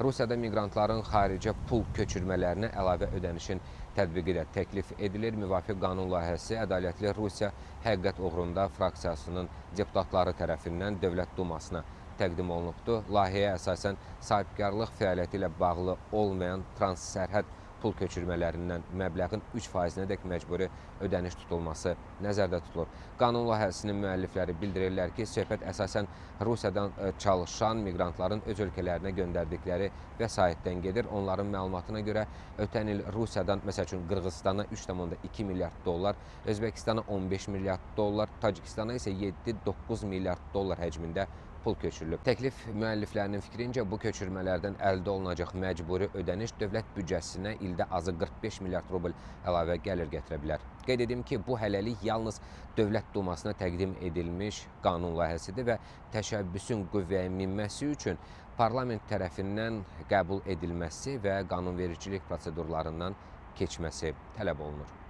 Rusiyada miqrantların xaricə pul köçürmələrinə əlavə ödənişin tətbiqi də təklif edilir. Müvafiq qanun layihəsi Ədalətli Rusiya Həqiqət uğrunda fraksiyasının deputatları tərəfindən Dövlət Dumasına təqdim olunubdur. Layihəyə əsasən sahibkarlıq fəaliyyəti ilə bağlı olmayan transsərhəd pul köçürmələrindən məbləğin 3%-nədək məcburi ödəniş tutulması nəzərdə tutulur. Qanun layihəsinin müəllifləri bildirirlər ki, söhbət əsasən Rusiyadan çalışan miqrantların öz ölkələrinə göndərdikləri vəsaitdən gedir. Onların məlumatına görə ötən il Rusiyadan, məsəl üçün Qırğızstana 3,2 milyard dollar, Özbəkistana 15 milyard dollar, Tacikistana isə 7-9 milyard dollar həcmində pul köçürülüb. Təklif müəlliflərinin fikrincə bu köçürmələrdən əldə olunacaq məcburi ödəniş dövlət büdcəsinə ildə azı 45 milyard rubl əlavə gəlir gətirə bilər. Qeyd edim ki, bu hələlik yalnız Dövlət Dumasına təqdim edilmiş qanun layihəsidir və təşəbbüsün qüvvəyə minməsi üçün parlament tərəfindən qəbul edilməsi və qanunvericilik prosedurlarından keçməsi tələb olunur.